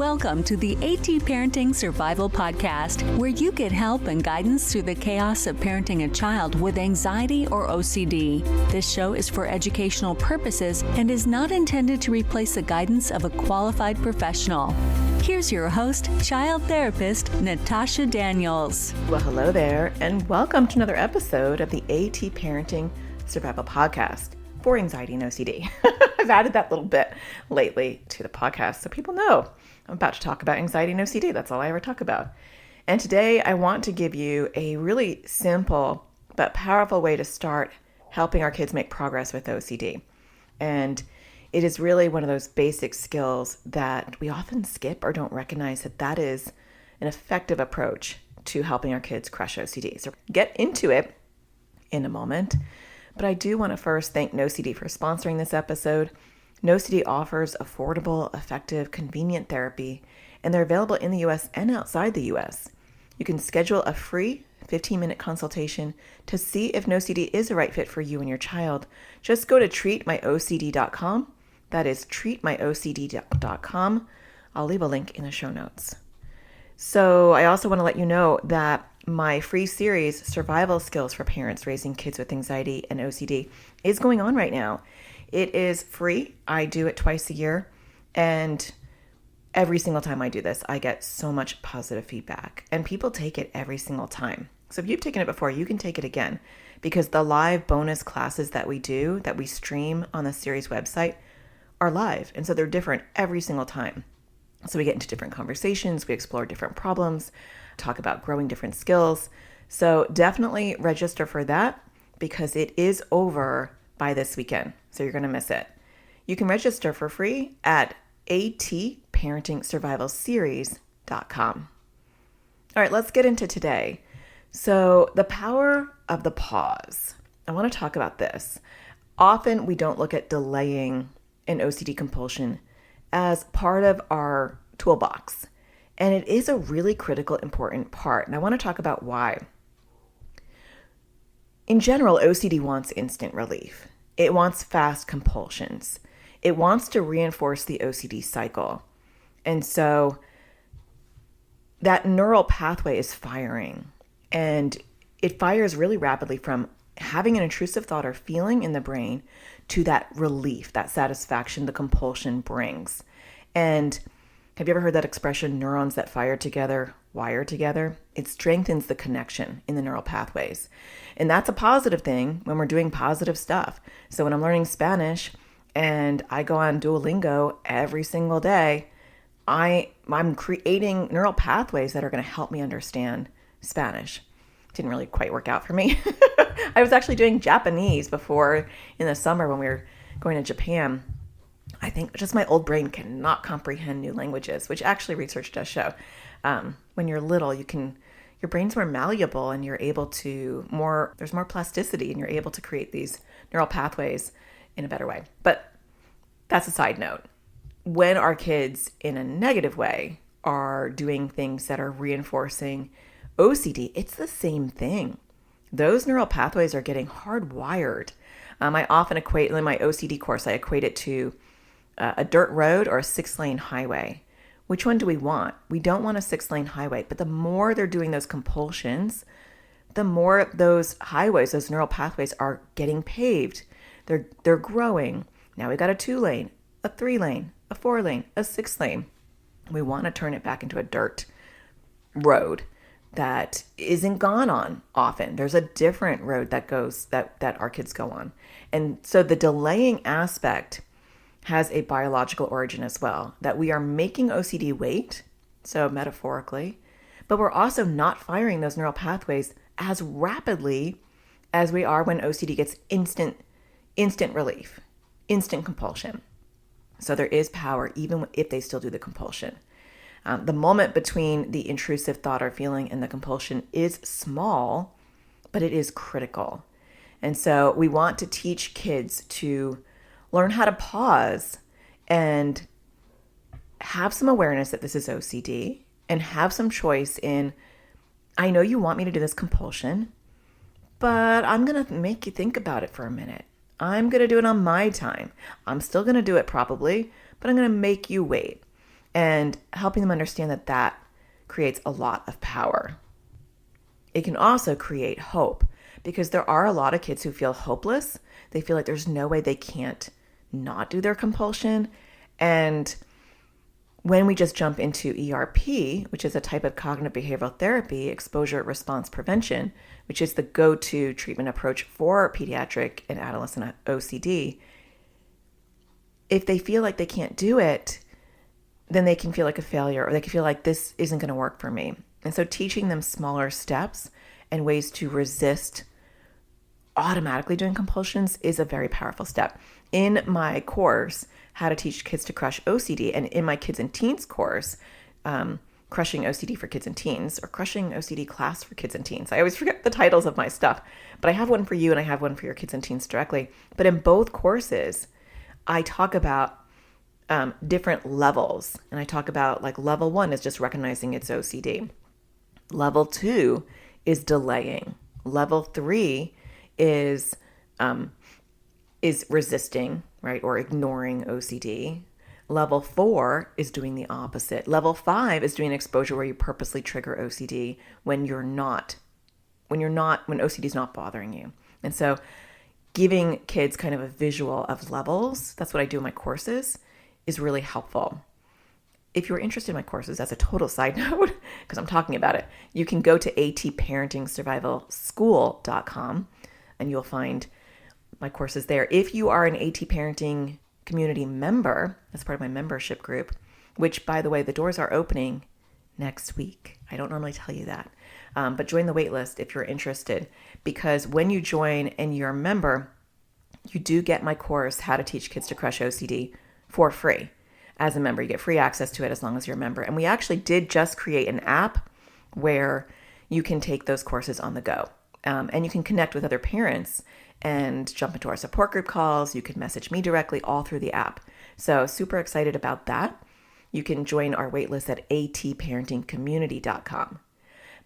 Welcome to the AT Parenting Survival Podcast, where you get help and guidance through the chaos of parenting a child with anxiety or OCD. This show is for educational purposes and is not intended to replace the guidance of a qualified professional. Here's your host, child therapist, Natasha Daniels. Well, hello there, and welcome to another episode of the AT Parenting Survival Podcast for anxiety and OCD. I've added that little bit lately to the podcast so people know I'm about to talk about anxiety and OCD. That's all I ever talk about. And today I want to give you a really simple but powerful way to start helping our kids make progress with OCD. And it is really one of those basic skills that we often skip or don't recognize that is an effective approach to helping our kids crush OCD. So get into it in a moment. But I do want to first thank NoCD for sponsoring this episode. NoCD offers affordable, effective, convenient therapy, and they're available in the U.S. and outside the U.S. You can schedule a free 15-minute consultation to see if NoCD is the right fit for you and your child. Just go to treatmyocd.com. That is treatmyocd.com. I'll leave a link in the show notes. So I also want to let you know that my free series, Survival Skills for Parents Raising Kids with Anxiety and OCD, is going on right now. It is free. I do it twice a year. And every single time I do this, I get so much positive feedback. And people take it every single time. So if you've taken it before, you can take it again. Because the live bonus classes that we do, that we stream on the series website, are live. And so they're different every single time. So we get into different conversations, we explore different problems, talk about growing different skills. So definitely register for that because it is over by this weekend. So you're going to miss it. You can register for free at atparentingsurvivalseries.com. All right, let's get into today. So the power of the pause. I want to talk about this. Often we don't look at delaying an OCD compulsion as part of our toolbox. And it is a really critical, important part. And I want to talk about why. In general, OCD wants instant relief. It wants fast compulsions. It wants to reinforce the OCD cycle. And so that neural pathway is firing. And it fires really rapidly from having an intrusive thought or feeling in the brain to that relief, that satisfaction the compulsion brings. And have you ever heard that expression, neurons that fire together, wire together? It strengthens the connection in the neural pathways. And that's a positive thing when we're doing positive stuff. So when I'm learning Spanish and I go on Duolingo every single day, I'm creating neural pathways that are going to help me understand Spanish. Didn't really quite work out for me. I was actually doing Japanese before in the summer when we were going to Japan. I think just my old brain cannot comprehend new languages, which actually research does show. When you're little, your brain's more malleable and you're able to there's more plasticity and you're able to create these neural pathways in a better way. But that's a side note. When our kids in a negative way are doing things that are reinforcing OCD, it's the same thing. Those neural pathways are getting hardwired. I often equate, in my OCD course, I equate it to a dirt road or a 6-lane highway. Which one do we want? We don't want a 6-lane highway, but the more they're doing those compulsions, the more those highways, those neural pathways are getting paved. They're growing. Now we got a 2-lane, a 3-lane, a 4-lane, a 6-lane. We want to turn it back into a dirt road that isn't gone on often. There's a different road that our kids go on. And so the delaying aspect has a biological origin as well, that we are making OCD wait, so metaphorically, but we're also not firing those neural pathways as rapidly as we are when OCD gets instant relief, instant compulsion. So there is power even if they still do the compulsion. The moment between the intrusive thought or feeling and the compulsion is small, but it is critical. And so we want to teach kids to learn how to pause and have some awareness that this is OCD and have some choice in, I know you want me to do this compulsion, but I'm going to make you think about it for a minute. I'm going to do it on my time. I'm still going to do it probably, but I'm going to make you wait. and helping them understand that that creates a lot of power. It can also create hope, because there are a lot of kids who feel hopeless. They feel like there's no way they can't not do their compulsion. And when we just jump into ERP, which is a type of cognitive behavioral therapy, exposure response prevention, which is the go-to treatment approach for pediatric and adolescent OCD, if they feel like they can't do it, then they can feel like a failure, or they can feel like this isn't going to work for me. And so teaching them smaller steps and ways to resist automatically doing compulsions is a very powerful step. In my course, How to Teach Kids to Crush OCD, and in my Kids and Teens course, Crushing OCD for Kids and Teens, or Crushing OCD Class for Kids and Teens. I always forget the titles of my stuff, but I have one for you and I have one for your kids and teens directly. But in both courses, I talk about different levels. And I talk about, like, level 1 is just recognizing it's OCD. Level 2 is delaying. Level 3 is resisting, right, or ignoring OCD. Level 4 is doing the opposite. Level 5 is doing exposure where you purposely trigger OCD when OCD is not bothering you. And so giving kids kind of a visual of levels, that's what I do in my courses, is really helpful. If you're interested in my courses, as a total side note, because I'm talking about it, you can go to atparentingsurvivalschool.com and you'll find my courses there. If you are an AT Parenting community member, as part of my membership group, which, by the way, the doors are opening next week. I don't normally tell you that, but join the wait list if you're interested, because when you join and you're a member, you do get my course, How to Teach Kids to Crush OCD, for free. As a member, you get free access to it as long as you're a member. And we actually did just create an app where you can take those courses on the go. And you can connect with other parents and jump into our support group calls. You can message me directly all through the app. So super excited about that. You can join our waitlist at atparentingcommunity.com.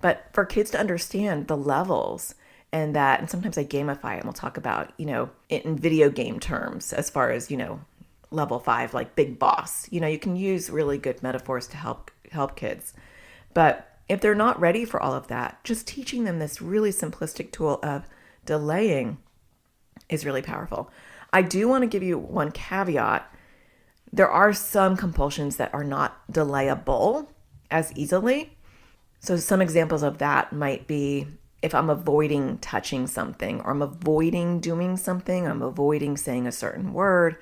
But for kids to understand the levels and sometimes I gamify it, and we'll talk about, in video game terms, as far as, level 5, like Big Boss. You can use really good metaphors to help kids. But if they're not ready for all of that, just teaching them this really simplistic tool of delaying is really powerful. I do want to give you one caveat. There are some compulsions that are not delayable as easily. So some examples of that might be if I'm avoiding touching something, or I'm avoiding doing something, I'm avoiding saying a certain word.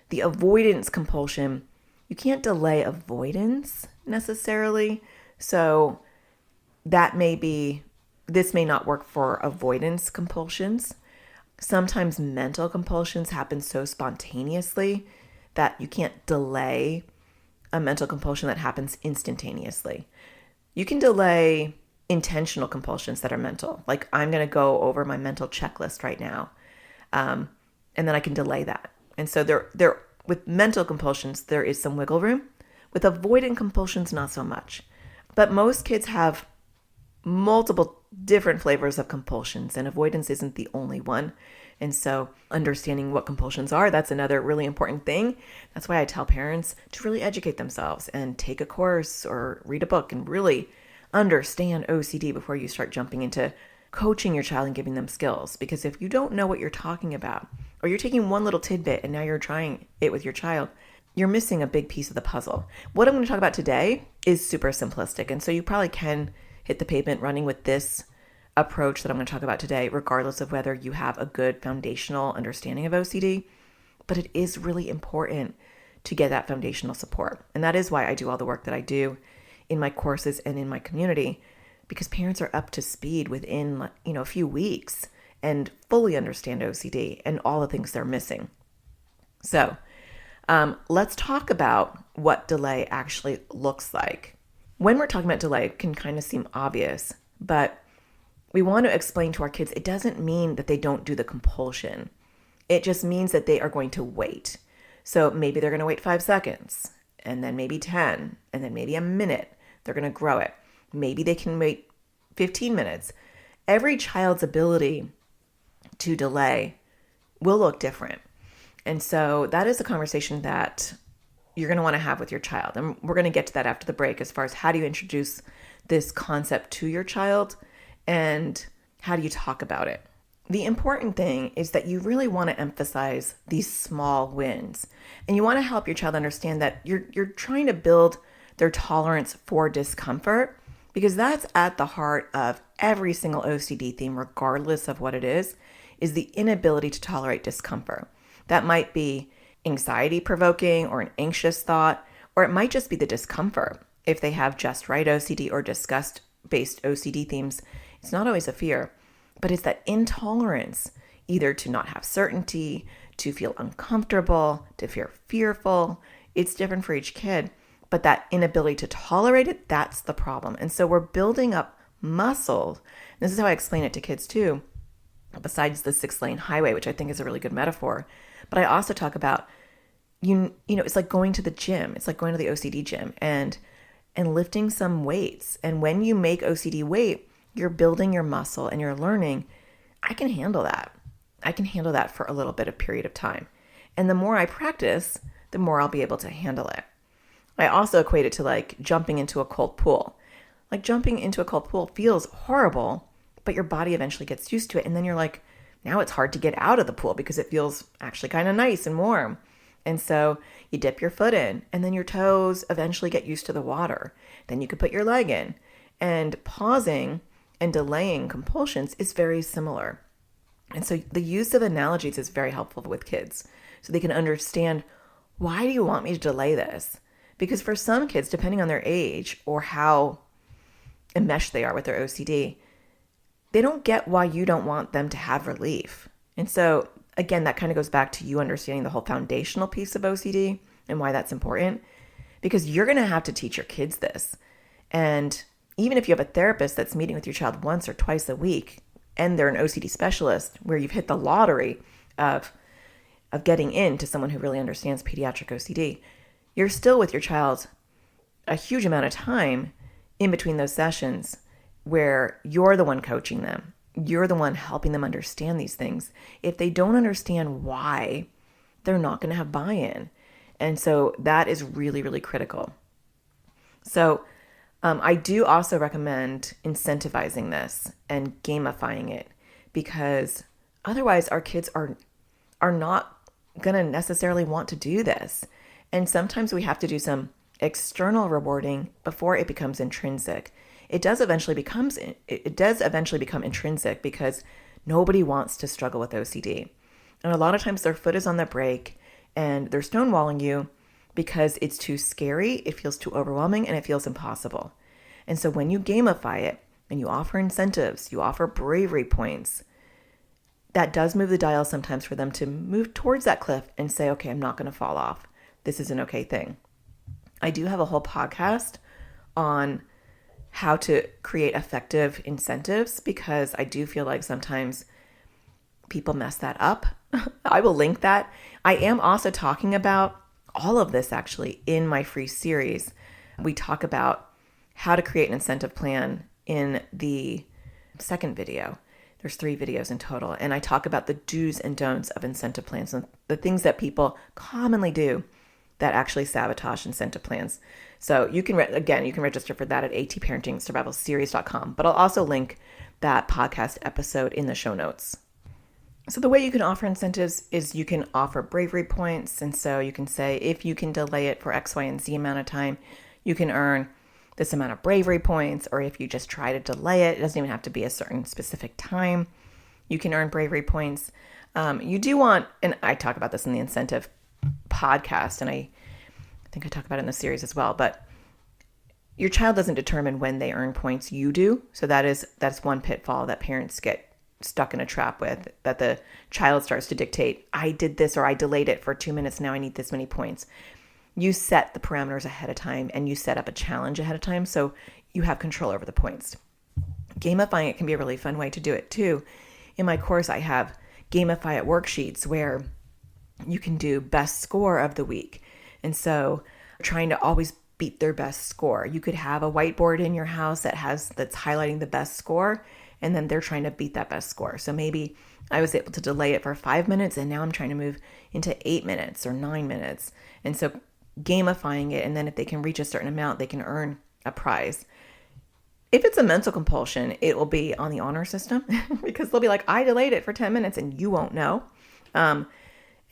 The avoidance compulsion, you can't delay avoidance necessarily. So this may not work for avoidance compulsions. Sometimes mental compulsions happen so spontaneously that you can't delay a mental compulsion that happens instantaneously. You can delay intentional compulsions that are mental. Like, I'm going to go over my mental checklist right now. And then I can delay that. And so there with mental compulsions, there is some wiggle room. With avoidant compulsions, not so much. But most kids have multiple different flavors of compulsions, and avoidance isn't the only one. And so understanding what compulsions are, that's another really important thing. That's why I tell parents to really educate themselves and take a course or read a book and really understand OCD before you start jumping into coaching your child and giving them skills. Because if you don't know what you're talking about, or you're taking one little tidbit and now you're trying it with your child, you're missing a big piece of the puzzle. What I'm going to talk about today is super simplistic. And so you probably can hit the pavement running with this approach that I'm going to talk about today, regardless of whether you have a good foundational understanding of OCD. But it is really important to get that foundational support. And that is why I do all the work that I do in my courses and in my community, because parents are up to speed within, a few weeks and fully understand OCD and all the things they're missing. So let's talk about what delay actually looks like. When we're talking about delay, it can kind of seem obvious, but we want to explain to our kids, it doesn't mean that they don't do the compulsion. It just means that they are going to wait. So maybe they're going to wait 5 seconds, and then maybe 10, and then maybe a minute. They're going to grow it. Maybe they can wait 15 minutes. Every child's ability to delay will look different. And so that is a conversation that you're going to want to have with your child. And we're going to get to that after the break as far as how do you introduce this concept to your child and how do you talk about it. The important thing is that you really want to emphasize these small wins, and you want to help your child understand that you're trying to build their tolerance for discomfort, because that's at the heart of every single OCD theme, regardless of what it is the inability to tolerate discomfort. That might be anxiety provoking or an anxious thought, or it might just be the discomfort. If they have just right OCD or disgust based OCD themes, it's not always a fear, but it's that intolerance, either to not have certainty, to feel uncomfortable, to feel fearful. It's different for each kid, but that inability to tolerate it, that's the problem. And so we're building up muscle. This is how I explain it to kids too, besides the 6-lane highway, which I think is a really good metaphor. But I also talk about, it's like going to the gym. It's like going to the OCD gym and lifting some weights. And when you make OCD weight, you're building your muscle and you're learning, I can handle that. I can handle that for a little bit of period of time. And the more I practice, the more I'll be able to handle it. I also equate it to like jumping into a cold pool. Like jumping into a cold pool feels horrible, but your body eventually gets used to it. And then you're like, now it's hard to get out of the pool because it feels actually kind of nice and warm. And so you dip your foot in, and then your toes eventually get used to the water. Then you could put your leg in. And pausing and delaying compulsions is very similar. And so the use of analogies is very helpful with kids so they can understand, why do you want me to delay this? Because for some kids, depending on their age or how enmeshed they are with their OCD, they don't get why you don't want them to have relief. And so again, that kind of goes back to you understanding the whole foundational piece of OCD and why that's important, because you're going to have to teach your kids this. And even if you have a therapist that's meeting with your child once or twice a week, and they're an OCD specialist, where you've hit the lottery of getting into someone who really understands pediatric OCD, you're still with your child a huge amount of time in between those sessions where you're the one coaching them. You're the one helping them understand these things. If they don't understand why, they're not going to have buy-in. And so that is really, really critical. So I do also recommend incentivizing this and gamifying it, because otherwise our kids are not going to necessarily want to do this. And sometimes we have to do some external rewarding before it becomes intrinsic. It does eventually become intrinsic because nobody wants to struggle with OCD. And a lot of times their foot is on the brake and they're stonewalling you because it's too scary, it feels too overwhelming, and it feels impossible. And so when you gamify it and you offer incentives, you offer bravery points, that does move the dial sometimes for them to move towards that cliff and say, okay, I'm not going to fall off. This is an okay thing. I do have a whole podcast on how to create effective incentives, because I do feel like sometimes people mess that up. I will link that. I am also talking about all of this actually in my free series. We talk about how to create an incentive plan in the second video. There's 3 videos in total. And I talk about the do's and don'ts of incentive plans and the things that people commonly do that actually sabotage incentive plans. So you can, you can register for that at atparentingsurvivalseries.com, but I'll also link that podcast episode in the show notes. So the way you can offer incentives is you can offer bravery points. And so you can say, if you can delay it for X, Y, and Z amount of time, you can earn this amount of bravery points. Or if you just try to delay it, it doesn't even have to be a certain specific time, you can earn bravery points. You do want, and I talk about this in the incentive podcast, and I think I talk about it in the series as well, but your child doesn't determine when they earn points, you do. So that's one pitfall that parents get stuck in a trap with, that the child starts to dictate, I did this, or I delayed it for 2 minutes, now I need this many points. You set the parameters ahead of time and you set up a challenge ahead of time, so you have control over the points. Gamifying it can be a really fun way to do it too. In my course, I have gamify it worksheets where you can do best score of the week. And so trying to always beat their best score. You could have a whiteboard in your house that's highlighting the best score, and then they're trying to beat that best score. So maybe I was able to delay it for 5 minutes, and now I'm trying to move into 8 minutes or 9 minutes. And so gamifying it. And then if they can reach a certain amount, they can earn a prize. If it's a mental compulsion, it will be on the honor system because they'll be like, I delayed it for 10 minutes and you won't know. And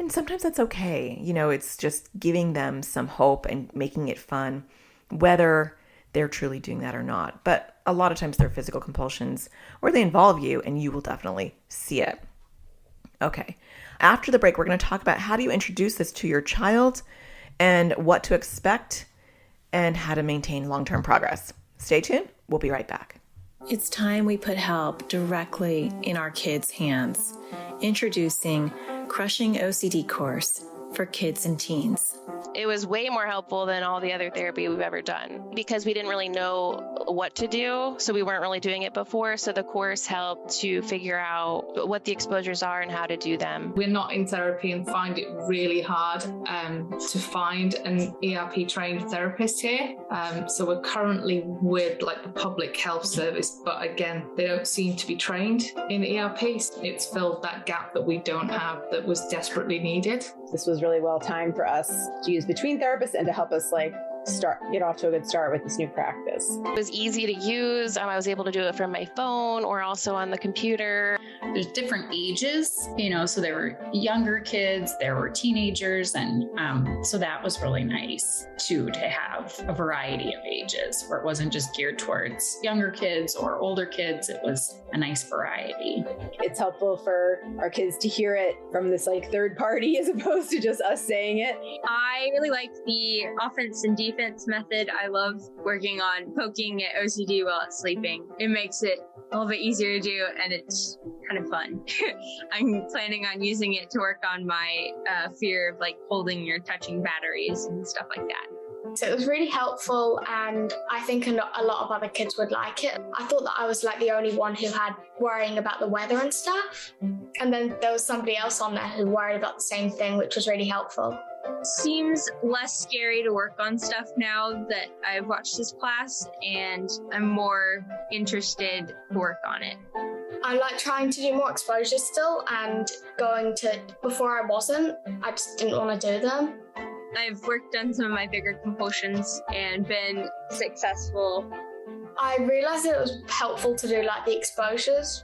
sometimes that's okay. It's just giving them some hope and making it fun, whether they're truly doing that or not. But a lot of times they're physical compulsions or they involve you and you will definitely see it. Okay. After the break, we're going to talk about how do you introduce this to your child and what to expect and how to maintain long-term progress. Stay tuned. We'll be right back. It's time we put help directly in our kids' hands. Introducing Crushing OCD course for kids and teens. It was way more helpful than all the other therapy we've ever done because we didn't really know what to do. So we weren't really doing it before. So the course helped to figure out what the exposures are and how to do them. We're not in therapy and find it really hard to find an ERP trained therapist here. So we're currently with like the public health service, but again, they don't seem to be trained in ERP. It's filled that gap that we don't have that was desperately needed. This was really well timed for us to use between therapists and to help us get off to a good start with this new practice. It was easy to use. I was able to do it from my phone or also on the computer. There's different ages, so there were younger kids, there were teenagers, and so that was really nice too, to have a variety of ages where it wasn't just geared towards younger kids or older kids. It was a nice variety. It's helpful for our kids to hear it from this third party as opposed to just us saying it. I really like the offense and defense method. I love working on poking at OCD while it's sleeping. It makes it a little bit easier to do, and it's kind of fun. I'm planning on using it to work on my fear of holding or touching batteries and stuff like that. So it was really helpful, and I think a lot of other kids would like it. I thought that I was the only one who had worrying about the weather and stuff. And then there was somebody else on there who worried about the same thing, which was really helpful. Seems less scary to work on stuff now that I've watched this class, and I'm more interested to work on it. I like trying to do more exposures still, and before I wasn't, I just didn't want to do them. I've worked on some of my bigger compulsions and been successful. I realized that it was helpful to do the exposures.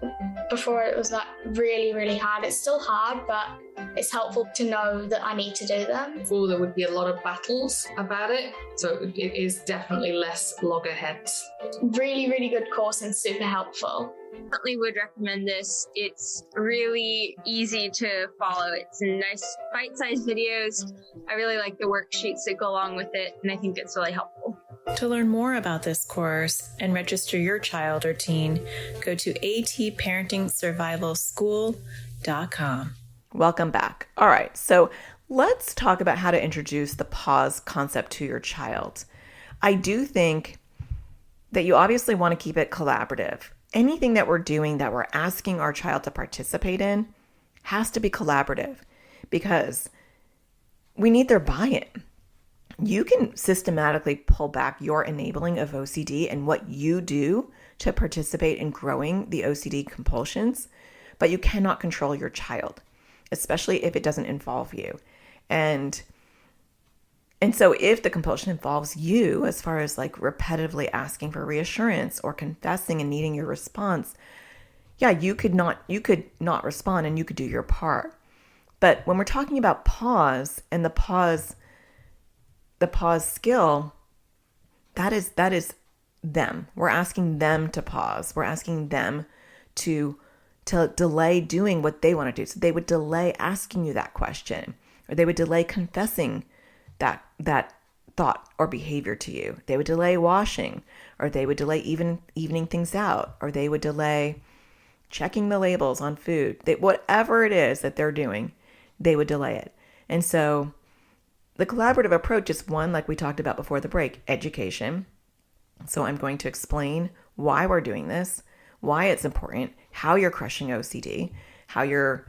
Before it was really, really hard. It's still hard, but it's helpful to know that I need to do them. Before there would be a lot of battles about it, so it is definitely less loggerheads. Really, really good course and super helpful. Definitely would recommend this. It's really easy to follow. It's nice bite-sized videos. I really like the worksheets that go along with it, and I think it's really helpful. To learn more about this course and register your child or teen, go to atparentingsurvivalschool.com. Welcome back. All right, so let's talk about how to introduce the pause concept to your child. I do think that you obviously want to keep it collaborative. Anything that we're doing that we're asking our child to participate in has to be collaborative because we need their buy-in. You can systematically pull back your enabling of OCD and what you do to participate in growing the OCD compulsions, but you cannot control your child, especially if it doesn't involve you. And so if the compulsion involves you, as far as repetitively asking for reassurance or confessing and needing your response, yeah, you could not respond and you could do your part. But when we're talking about pause and the pause skill, that is them. We're asking them to pause. We're asking them to delay doing what they want to do. So they would delay asking you that question, or they would delay confessing that thought or behavior to you. They would delay washing, or they would delay even evening things out, or they would delay checking the labels on food. Whatever it is that they're doing, they would delay it. And so the collaborative approach is one, like we talked about before the break, education. So I'm going to explain why we're doing this, why it's important, how you're crushing OCD, how you're,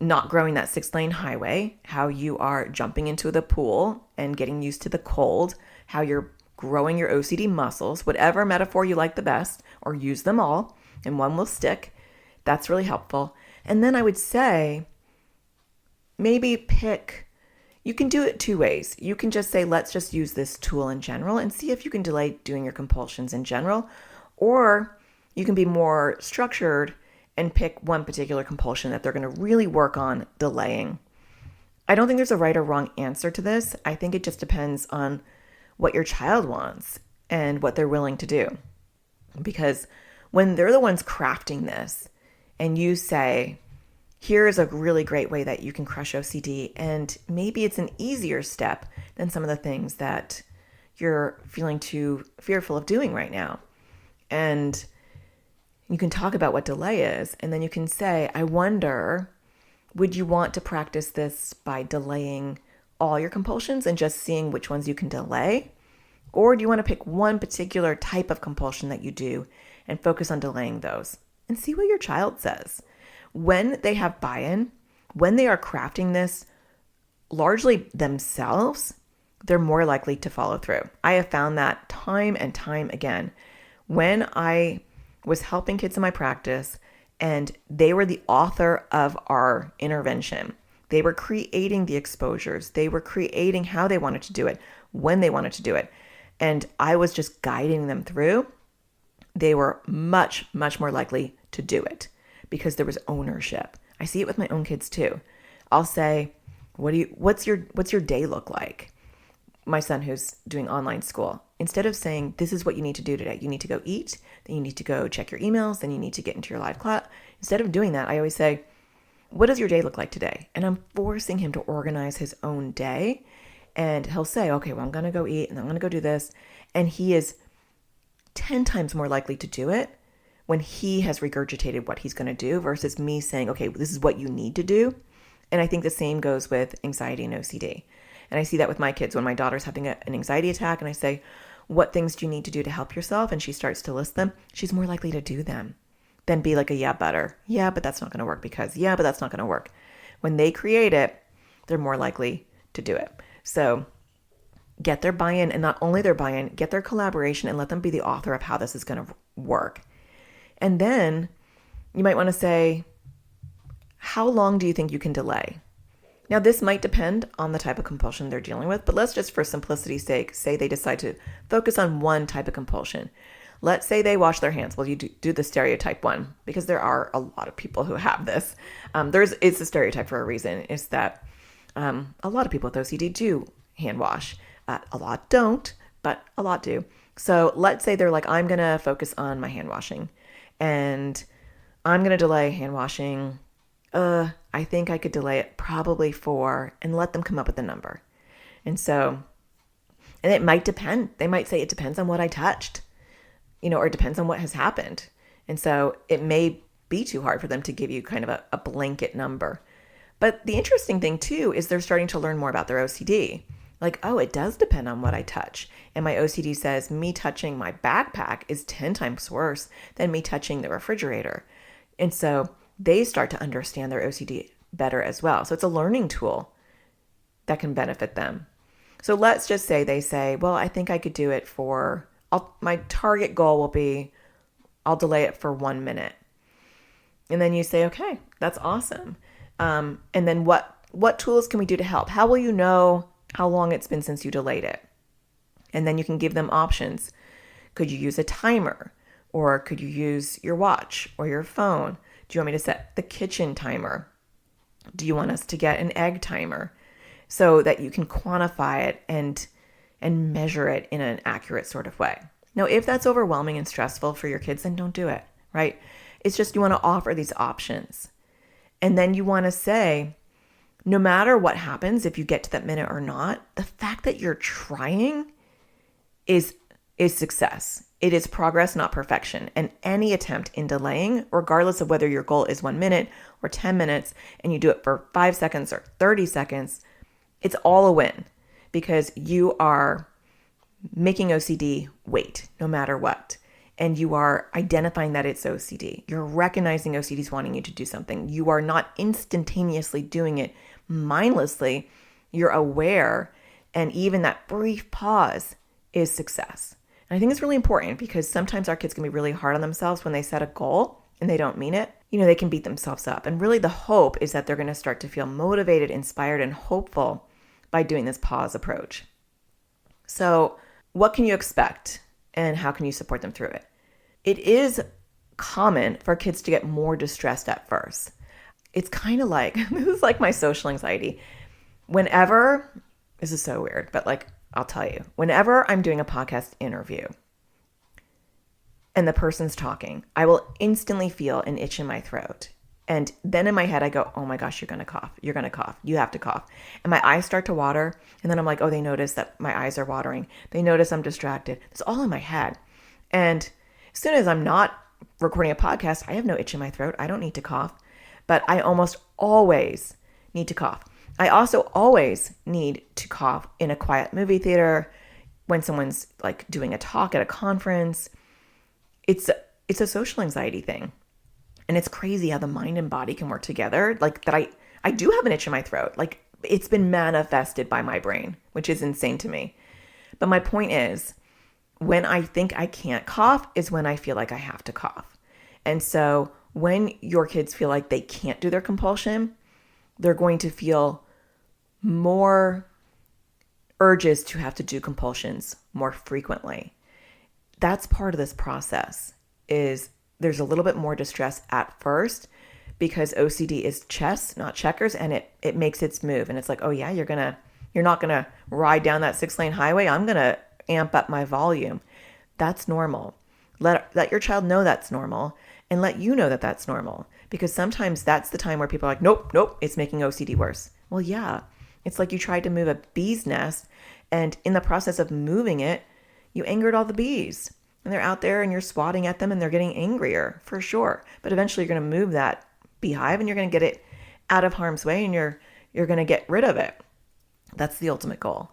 not growing that 6-lane highway, how you are jumping into the pool and getting used to the cold, how you're growing your OCD muscles, whatever metaphor you like the best, or use them all, and one will stick. That's really helpful. And then I would say maybe pick You can do it two ways. You can just say, let's just use this tool in general and see if you can delay doing your compulsions in general. Or you can be more structured and pick one particular compulsion that they're going to really work on delaying. I don't think there's a right or wrong answer to this. I think it just depends on what your child wants and what they're willing to do. Because when they're the ones crafting this and you say, here's a really great way that you can crush OCD, and maybe it's an easier step than some of the things that you're feeling too fearful of doing right now. And you can talk about what delay is, and then you can say, I wonder, would you want to practice this by delaying all your compulsions and just seeing which ones you can delay? Or do you want to pick one particular type of compulsion that you do and focus on delaying those and see what your child says? When they have buy-in, when they are crafting this largely themselves, they're more likely to follow through. I have found that time and time again. When I was helping kids in my practice and they were the author of our intervention, they were creating the exposures, they were creating how they wanted to do it, when they wanted to do it, and I was just guiding them through, they were much, much more likely to do it because there was ownership. I see it with my own kids too. I'll say, what's your day look like? My son who's doing online school, instead of saying, this is what you need to do today, you need to go eat, then you need to go check your emails, then you need to get into your live class. Instead of doing that, I always say, what does your day look like today? And I'm forcing him to organize his own day. And he'll say, okay, well, I'm going to go eat and I'm going to go do this. And he is 10 times more likely to do it when he has regurgitated what he's going to do versus me saying, okay, this is what you need to do. And I think the same goes with anxiety and OCD. And I see that with my kids when my daughter's having an anxiety attack and I say, what things do you need to do to help yourself? And she starts to list them. She's more likely to do them than be like a yeah, butter. Yeah, but that's not going to work because yeah, but that's not going to work. When they create it, they're more likely to do it. So get their buy-in, and not only their buy-in, get their collaboration and let them be the author of how this is going to work. And then you might want to say, how long do you think you can delay? Now, this might depend on the type of compulsion they're dealing with, but let's just for simplicity's sake say they decide to focus on one type of compulsion. Let's say they wash their hands. Well, you do the stereotype one because there are a lot of people who have this. It's a stereotype for a reason. It's that a lot of people with OCD do hand wash. A lot don't, but a lot do. So let's say they're like, I'm going to focus on my hand washing and I'm going to delay hand washing. I think I could delay it probably 4 and let them come up with a number. And it might depend. They might say it depends on what I touched, or it depends on what has happened. And so it may be too hard for them to give you kind of a blanket number. But the interesting thing too is they're starting to learn more about their OCD. Like, oh, it does depend on what I touch. And my OCD says me touching my backpack is 10 times worse than me touching the refrigerator. And so they start to understand their OCD better as well. So it's a learning tool that can benefit them. So let's just say they say, well, I think I could do it my target goal will be, I'll delay it for 1 minute. And then you say, okay, that's awesome. And then what tools can we do to help? How will you know how long it's been since you delayed it? And then you can give them options. Could you use a timer? Or could you use your watch or your phone? Do you want me to set the kitchen timer? Do you want us to get an egg timer so that you can quantify it and measure it in an accurate sort of way? Now, if that's overwhelming and stressful for your kids, then don't do it, right? It's just you want to offer these options. And then you want to say, no matter what happens, if you get to that minute or not, the fact that you're trying is success. It is progress, not perfection. And any attempt in delaying, regardless of whether your goal is 1 minute or 10 minutes, and you do it for 5 seconds or 30 seconds, it's all a win because you are making OCD wait no matter what. And you are identifying that it's OCD. You're recognizing OCD is wanting you to do something. You are not instantaneously doing it mindlessly. You're aware. And even that brief pause is success. And I think it's really important because sometimes our kids can be really hard on themselves when they set a goal and they don't mean it. They can beat themselves up. And really the hope is that they're going to start to feel motivated, inspired, and hopeful by doing this pause approach. So what can you expect and how can you support them through it? It is common for kids to get more distressed at first. It's kind of like, this is like my social anxiety. Whenever, this is so weird, but like, I'll tell you, whenever I'm doing a podcast interview and the person's talking, I will instantly feel an itch in my throat. And then in my head, I go, oh my gosh, you're going to cough. You're going to cough. You have to cough. And my eyes start to water. And then I'm like, oh, they notice that my eyes are watering. They notice I'm distracted. It's all in my head. And as soon as I'm not recording a podcast, I have no itch in my throat. I don't need to cough. But I almost always need to cough. I also always need to cough in a quiet movie theater, when someone's like doing a talk at a conference. It's a social anxiety thing. And it's crazy how the mind and body can work together. Like that I do have an itch in my throat. Like it's been manifested by my brain, which is insane to me. But my point is, when I think I can't cough is when I feel like I have to cough. And so when your kids feel like they can't do their compulsion, they're going to feel more urges to have to do compulsions more frequently. That's part of this process. Is there's a little bit more distress at first because OCD is chess, not checkers, and it makes its move. And it's like, oh yeah, you're not gonna ride down that 6-lane highway. I'm gonna amp up my volume. That's normal. Let your child know that's normal, and let you know that that's normal. Because sometimes that's the time where people are like, nope, it's making OCD worse. Well, yeah, it's like you tried to move a bee's nest, and in the process of moving it, you angered all the bees. And they're out there and you're swatting at them and they're getting angrier, for sure. But eventually you're going to move that beehive and you're going to get it out of harm's way and you're going to get rid of it. That's the ultimate goal.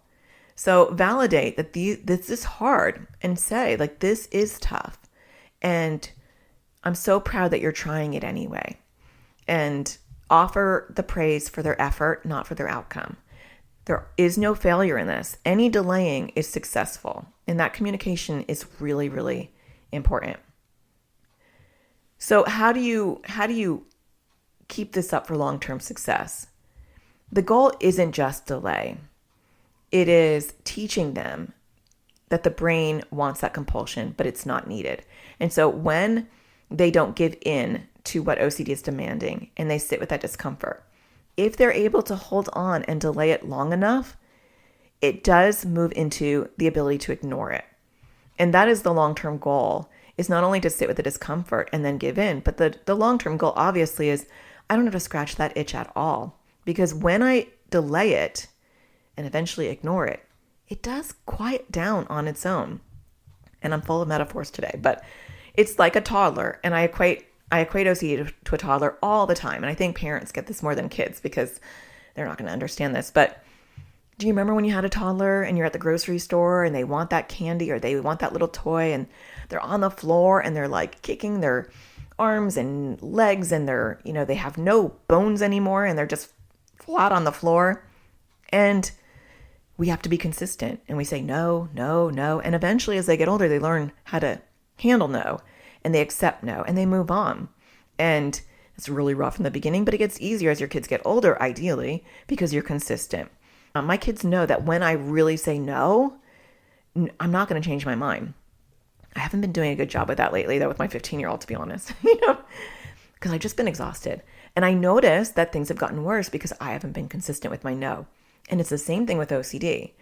So validate that this is hard and say, like, this is tough. And I'm so proud that you're trying it anyway. And offer the praise for their effort, not for their outcome. There is no failure in this. Any delaying is successful. And that communication is really, really important. So how do you keep this up for long-term success? The goal isn't just delay. It is teaching them that the brain wants that compulsion, but it's not needed. And so when they don't give in to what OCD is demanding and they sit with that discomfort, if they're able to hold on and delay it long enough, it does move into the ability to ignore it. And that is the long-term goal, is not only to sit with the discomfort and then give in, but the long-term goal obviously is I don't have to scratch that itch at all. Because when I delay it and eventually ignore it, it does quiet down on its own. And I'm full of metaphors today, but it's like a toddler. And I equate OCD to a toddler all the time. And I think parents get this more than kids because they're not going to understand this. But do you remember when you had a toddler and you're at the grocery store and they want that candy or they want that little toy and they're on the floor and they're like kicking their arms and legs and they have no bones anymore and they're just flat on the floor? And we have to be consistent and we say no, no, no. And eventually as they get older, they learn how to handle no and they accept no and they move on. And it's really rough in the beginning, but it gets easier as your kids get older, ideally, because you're consistent. My kids know that when I really say no, I'm not going to change my mind. I haven't been doing a good job with that lately, though, with my 15-year-old, to be honest, because I've just been exhausted. And I noticed that things have gotten worse because I haven't been consistent with my no. And it's the same thing with OCD.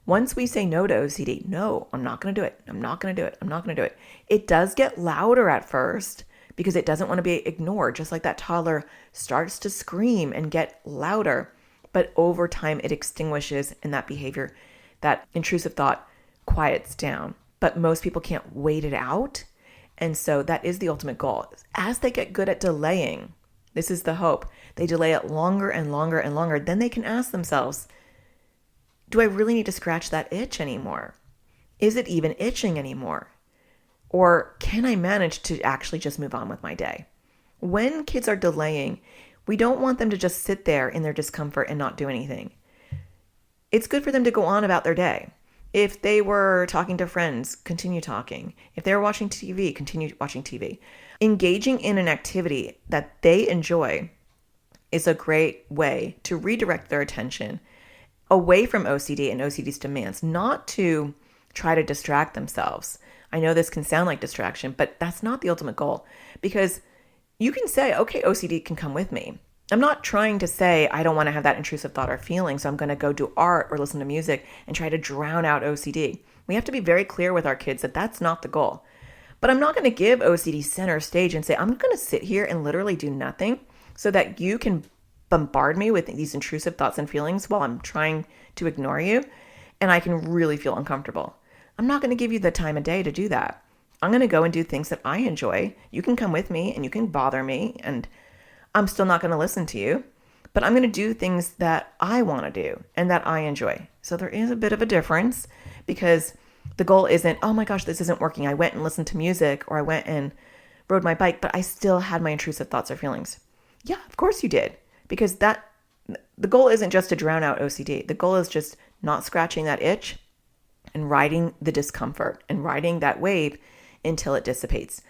Once we say no to OCD, no, I'm not going to do it. I'm not going to do it. I'm not going to do it. It does get louder at first because it doesn't want to be ignored, just like that toddler starts to scream and get louder. But over time, it extinguishes and that behavior, that intrusive thought quiets down. But most people can't wait it out. And so that is the ultimate goal. As they get good at delaying, this is the hope. They delay it longer and longer and longer. Then they can ask themselves, do I really need to scratch that itch anymore? Is it even itching anymore? Or can I manage to actually just move on with my day? When kids are delaying, we don't want them to just sit there in their discomfort and not do anything. It's good for them to go on about their day. If they were talking to friends, continue talking. If they were watching TV, continue watching TV. Engaging in an activity that they enjoy is a great way to redirect their attention away from OCD and OCD's demands, not to try to distract themselves. I know this can sound like distraction, but that's not the ultimate goal, because you can say, okay, OCD can come with me. I'm not trying to say I don't want to have that intrusive thought or feeling, so I'm going to go do art or listen to music and try to drown out OCD. We have to be very clear with our kids that that's not the goal. But I'm not going to give OCD center stage and say, I'm going to sit here and literally do nothing so that you can bombard me with these intrusive thoughts and feelings while I'm trying to ignore you, and I can really feel uncomfortable. I'm not going to give you the time of day to do that. I'm going to go and do things that I enjoy. You can come with me and you can bother me, and I'm still not going to listen to you, but I'm going to do things that I want to do and that I enjoy. So there is a bit of a difference, because the goal isn't, oh my gosh, this isn't working. I went and listened to music, or I went and rode my bike, but I still had my intrusive thoughts or feelings. Yeah, of course you did, because the goal isn't just to drown out OCD. The goal is just not scratching that itch and riding the discomfort and riding that wave until it dissipates.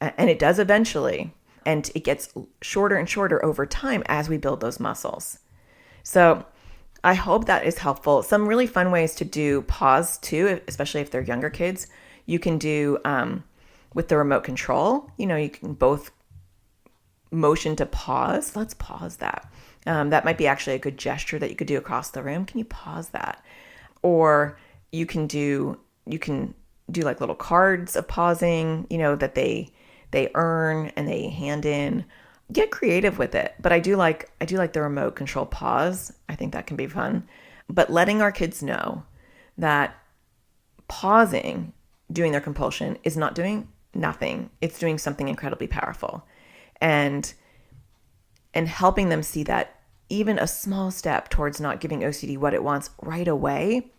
And it does eventually. And it gets shorter and shorter over time as we build those muscles. So I hope that is helpful. Some really fun ways to do pause too, especially if they're younger kids. You can do with the remote control. You can both motion to pause. Let's pause that. That might be actually a good gesture that you could do across the room. Can you pause that? Or you can do like little cards of pausing, that they earn and they hand in. Get creative with it. But I do like the remote control pause. I think that can be fun. But letting our kids know that pausing, doing their compulsion, is not doing nothing. It's doing something incredibly powerful. And helping them see that even a small step towards not giving OCD what it wants right away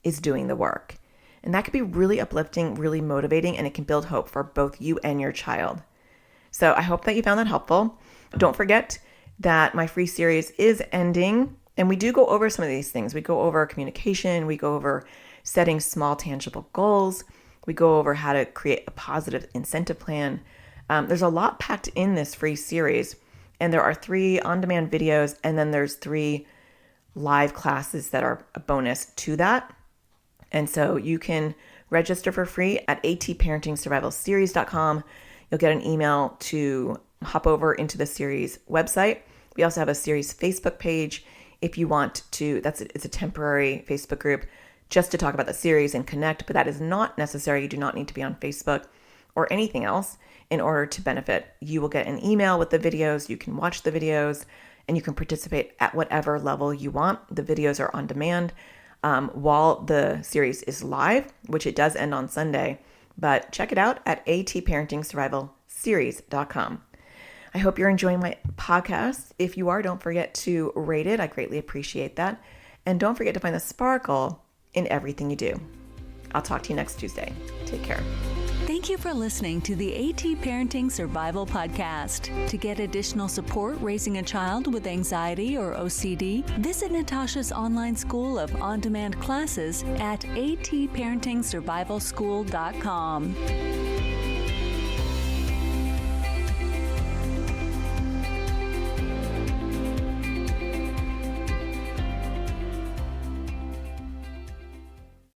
is doing the work. And that could be really uplifting, really motivating, and it can build hope for both you and your child. So I hope that you found that helpful. Don't forget that my free series is ending, and we do go over some of these things. We go over communication. We go over setting small, tangible goals. We go over how to create a positive incentive plan. There's a lot packed in this free series, and there are 3 on-demand videos, and then there's 3 live classes that are a bonus to that. And so you can register for free at atparentingsurvivalseries.com. You'll get an email to hop over into the series website. We also have a series Facebook page if you want to. It's a temporary Facebook group just to talk about the series and connect, but that is not necessary. You do not need to be on Facebook or anything else in order to benefit. You will get an email with the videos. You can watch the videos, and you can participate at whatever level you want. The videos are on demand while the series is live, which it does end on Sunday. But check it out at atparentingsurvivalseries.com. I hope you're enjoying my podcast. If you are, don't forget to rate it. I greatly appreciate that. And don't forget to find the sparkle in everything you do. I'll talk to you next Tuesday. Take care. Thank you for listening to the AT Parenting Survival Podcast. To get additional support raising a child with anxiety or OCD, visit Natasha's online school of on-demand classes at atparentingsurvivalschool.com.